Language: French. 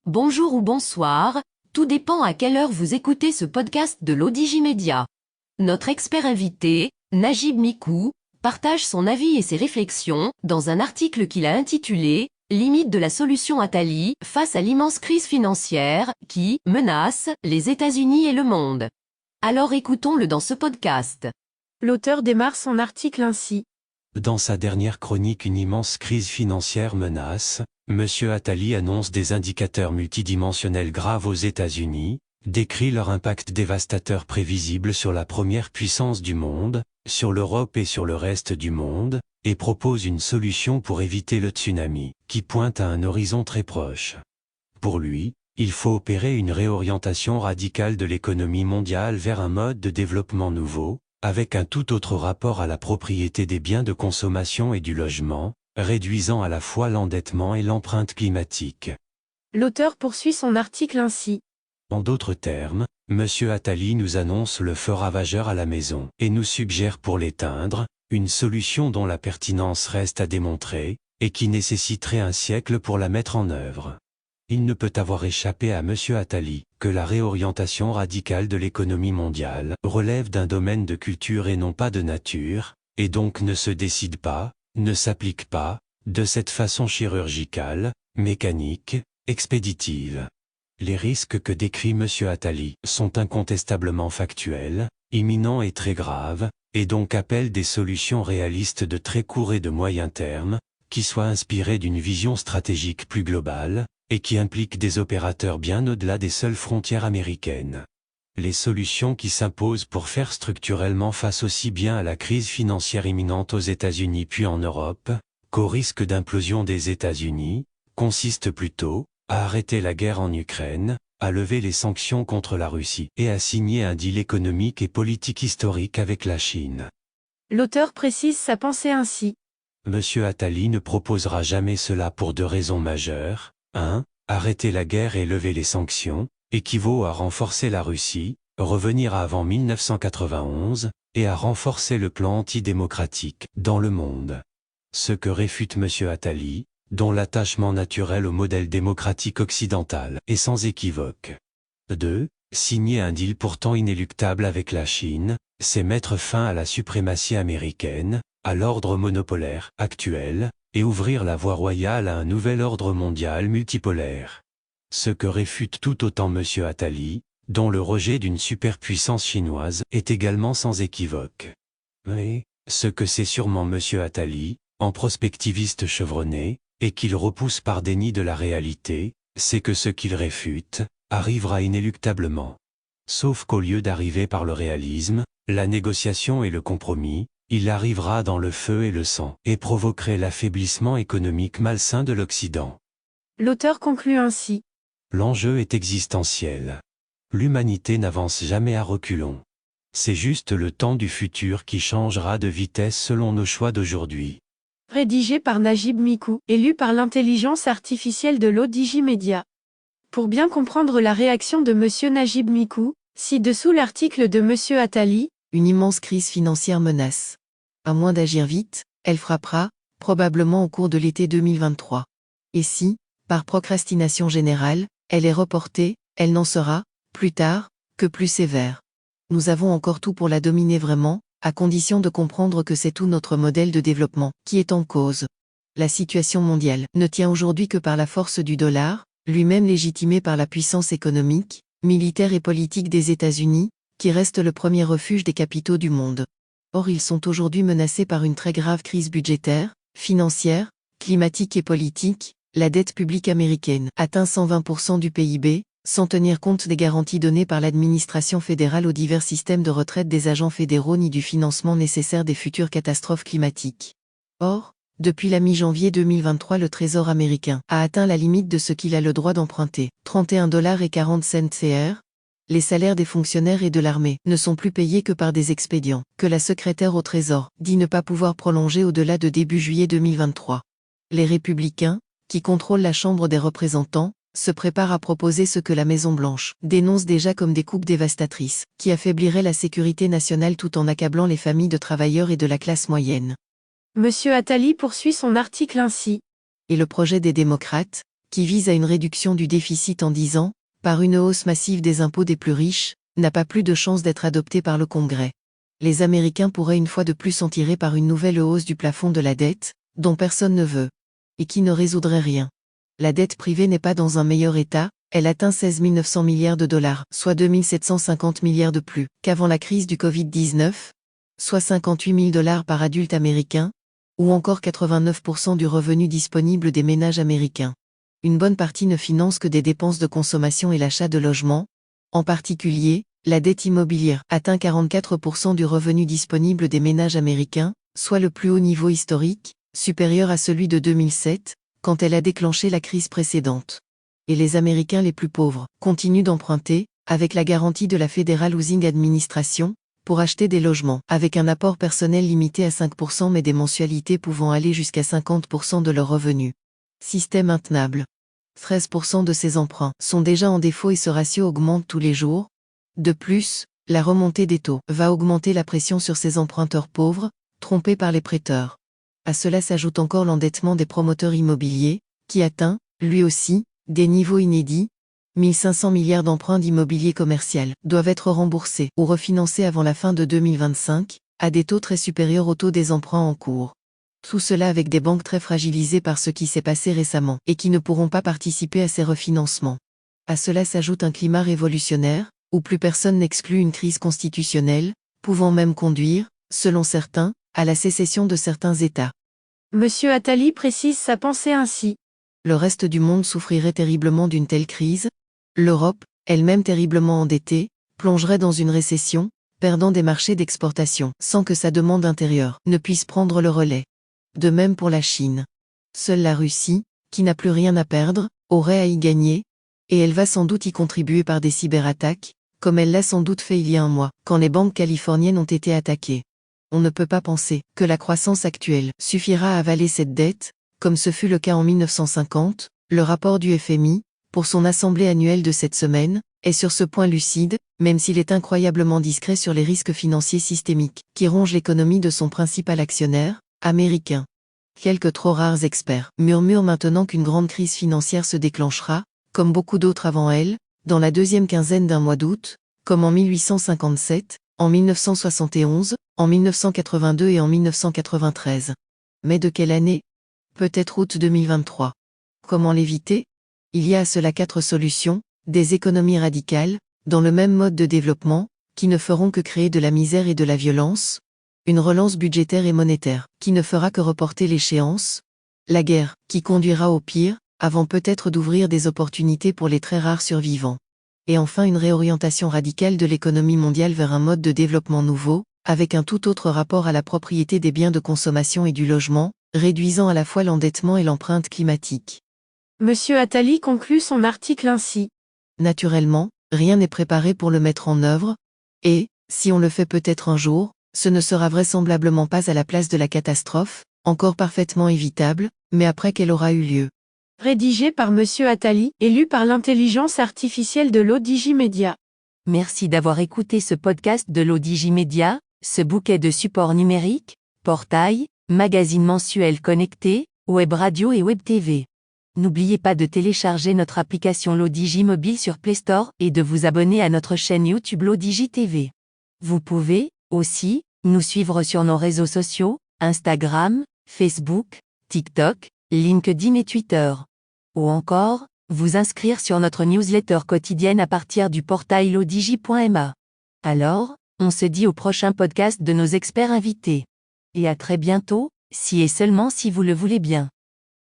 Bonjour ou bonsoir, tout dépend à quelle heure vous écoutez ce podcast de l'Odigimédia. Notre expert invité, Najib Mikou, partage son avis et ses réflexions dans un article qu'il a intitulé « Limite de la solution Attali face à l'immense crise financière qui menace les États-Unis et le monde ». Alors écoutons-le dans ce podcast. L'auteur démarre son article ainsi. Dans sa dernière chronique Une immense crise financière menace, M. Attali annonce des indicateurs multidimensionnels graves aux États-Unis, décrit leur impact dévastateur prévisible sur la première puissance du monde, sur l'Europe et sur le reste du monde, et propose une solution pour éviter le tsunami, qui pointe à un horizon très proche. Pour lui, il faut opérer une réorientation radicale de l'économie mondiale vers un mode de développement nouveau, avec un tout autre rapport à la propriété des biens de consommation et du logement, réduisant à la fois l'endettement et l'empreinte climatique. L'auteur poursuit son article ainsi. En d'autres termes, M. Attali nous annonce le feu ravageur à la maison et nous suggère pour l'éteindre, une solution dont la pertinence reste à démontrer, et qui nécessiterait un siècle pour la mettre en œuvre. Il ne peut avoir échappé à M. Attali que la réorientation radicale de l'économie mondiale relève d'un domaine de culture et non pas de nature, et donc ne se décide pas, ne s'applique pas, de cette façon chirurgicale, mécanique, expéditive. Les risques que décrit M. Attali sont incontestablement factuels, imminents et très graves, et donc appellent des solutions réalistes de très court et de moyen terme, qui soient inspirées d'une vision stratégique plus globale, et qui impliquent des opérateurs bien au-delà des seules frontières américaines. Les solutions qui s'imposent pour faire structurellement face aussi bien à la crise financière imminente aux États-Unis puis en Europe, qu'au risque d'implosion des États-Unis, consistent plutôt à arrêter la guerre en Ukraine, à lever les sanctions contre la Russie et à signer un deal économique et politique historique avec la Chine. L'auteur précise sa pensée ainsi. M. Attali ne proposera jamais cela pour deux raisons majeures. 1. Arrêter la guerre et lever les sanctions, équivaut à renforcer la Russie, revenir à avant 1991, et à renforcer le plan antidémocratique dans le monde. Ce que réfute M. Attali, dont l'attachement naturel au modèle démocratique occidental est sans équivoque. 2. Signer un deal pourtant inéluctable avec la Chine, c'est mettre fin à la suprématie américaine, à l'ordre monopolaire actuel, et ouvrir la voie royale à un nouvel ordre mondial multipolaire. Ce que réfute tout autant M. Attali, dont le rejet d'une superpuissance chinoise est également sans équivoque. Mais, ce que c'est sûrement M. Attali, en prospectiviste chevronné, et qu'il repousse par déni de la réalité, c'est que ce qu'il réfute, arrivera inéluctablement. Sauf qu'au lieu d'arriver par le réalisme, la négociation et le compromis, il arrivera dans le feu et le sang, et provoquerait l'affaiblissement économique malsain de l'Occident. L'auteur conclut ainsi. L'enjeu est existentiel. L'humanité n'avance jamais à reculons. C'est juste le temps du futur qui changera de vitesse selon nos choix d'aujourd'hui. Rédigé par Najib Mikou et lu par l'intelligence artificielle de l'Odigimédia. Pour bien comprendre la réaction de M. Najib Mikou, ci-dessous l'article de M. Attali. Une immense crise financière menace. À moins d'agir vite, elle frappera, probablement au cours de l'été 2023. Et si, par procrastination générale, elle est reportée, elle n'en sera, plus tard, que plus sévère. Nous avons encore tout pour la dominer vraiment, à condition de comprendre que c'est tout notre modèle de développement qui est en cause. La situation mondiale ne tient aujourd'hui que par la force du dollar, lui-même légitimé par la puissance économique, militaire et politique des États-Unis, qui reste le premier refuge des capitaux du monde. Or ils sont aujourd'hui menacés par une très grave crise budgétaire, financière, climatique et politique. La dette publique américaine atteint 120% du PIB, sans tenir compte des garanties données par l'administration fédérale aux divers systèmes de retraite des agents fédéraux ni du financement nécessaire des futures catastrophes climatiques. Or, depuis la mi-janvier 2023, le Trésor américain a atteint la limite de ce qu'il a le droit d'emprunter, 31,40 $. Les salaires des fonctionnaires et de l'armée ne sont plus payés que par des expédients, que la secrétaire au Trésor dit ne pas pouvoir prolonger au-delà de début juillet 2023. Les républicains, qui contrôlent la Chambre des représentants, se préparent à proposer ce que la Maison-Blanche dénonce déjà comme des coupes dévastatrices, qui affaibliraient la sécurité nationale tout en accablant les familles de travailleurs et de la classe moyenne. M. Attali poursuit son article ainsi. Et le projet des démocrates, qui vise à une réduction du déficit en 10 ans, par une hausse massive des impôts des plus riches, n'a pas plus de chance d'être adopté par le Congrès. Les Américains pourraient une fois de plus s'en tirer par une nouvelle hausse du plafond de la dette, dont personne ne veut, et qui ne résoudrait rien. La dette privée n'est pas dans un meilleur état, elle atteint 16 900 milliards de dollars, soit 2 750 milliards de plus qu'avant la crise du Covid-19, soit 58 000 dollars par adulte américain, ou encore 89% du revenu disponible des ménages américains. Une bonne partie ne finance que des dépenses de consommation et l'achat de logements. En particulier, la dette immobilière atteint 44% du revenu disponible des ménages américains, soit le plus haut niveau historique, supérieur à celui de 2007, quand elle a déclenché la crise précédente. Et les Américains les plus pauvres continuent d'emprunter, avec la garantie de la Federal Housing Administration, pour acheter des logements, avec un apport personnel limité à 5% mais des mensualités pouvant aller jusqu'à 50% de leurs revenus. Système intenable. 13% de ces emprunts sont déjà en défaut et ce ratio augmente tous les jours. De plus, la remontée des taux va augmenter la pression sur ces emprunteurs pauvres, trompés par les prêteurs. À cela s'ajoute encore l'endettement des promoteurs immobiliers, qui atteint, lui aussi, des niveaux inédits. 1500 milliards d'emprunts d'immobilier commercial doivent être remboursés ou refinancés avant la fin de 2025, à des taux très supérieurs aux taux des emprunts en cours. Tout cela avec des banques très fragilisées par ce qui s'est passé récemment et qui ne pourront pas participer à ces refinancements. À cela s'ajoute un climat révolutionnaire, où plus personne n'exclut une crise constitutionnelle, pouvant même conduire, selon certains, à la sécession de certains États. Monsieur Attali précise sa pensée ainsi. Le reste du monde souffrirait terriblement d'une telle crise. L'Europe, elle-même terriblement endettée, plongerait dans une récession, perdant des marchés d'exportation, sans que sa demande intérieure ne puisse prendre le relais. De même pour la Chine. Seule la Russie, qui n'a plus rien à perdre, aurait à y gagner, et elle va sans doute y contribuer par des cyberattaques, comme elle l'a sans doute fait il y a un mois, quand les banques californiennes ont été attaquées. On ne peut pas penser que la croissance actuelle suffira à avaler cette dette, comme ce fut le cas en 1950, le rapport du FMI, pour son assemblée annuelle de cette semaine, est sur ce point lucide, même s'il est incroyablement discret sur les risques financiers systémiques qui rongent l'économie de son principal actionnaire, américain. Quelques trop rares experts murmurent maintenant qu'une grande crise financière se déclenchera, comme beaucoup d'autres avant elle, dans la deuxième quinzaine d'un mois d'août, comme en 1857, en 1971, en 1982 et en 1993. Mais de quelle année ? Peut-être août 2023. Comment l'éviter ? Il y a à cela 4 solutions, des économies radicales, dans le même mode de développement, qui ne feront que créer de la misère et de la violence, une relance budgétaire et monétaire, qui ne fera que reporter l'échéance, la guerre, qui conduira au pire, avant peut-être d'ouvrir des opportunités pour les très rares survivants. Et enfin une réorientation radicale de l'économie mondiale vers un mode de développement nouveau, avec un tout autre rapport à la propriété des biens de consommation et du logement, réduisant à la fois l'endettement et l'empreinte climatique. Monsieur Attali conclut son article ainsi. Naturellement, rien n'est préparé pour le mettre en œuvre, et, si on le fait peut-être un jour, ce ne sera vraisemblablement pas à la place de la catastrophe, encore parfaitement évitable, mais après qu'elle aura eu lieu. Rédigé par Monsieur Attali et lu par l'intelligence artificielle de l'ODJ Media. Merci d'avoir écouté ce podcast de l'ODJ Media, ce bouquet de supports numériques, portail, magazine mensuel connecté, web radio et web TV. N'oubliez pas de télécharger notre application l'ODJ Mobile sur Play Store et de vous abonner à notre chaîne YouTube l'ODJ TV. Vous pouvez, aussi, nous suivre sur nos réseaux sociaux, Instagram, Facebook, TikTok, LinkedIn et Twitter. Ou encore, vous inscrire sur notre newsletter quotidienne à partir du portail lodj.ma. Alors, on se dit au prochain podcast de nos experts invités. Et à très bientôt, si et seulement si vous le voulez bien.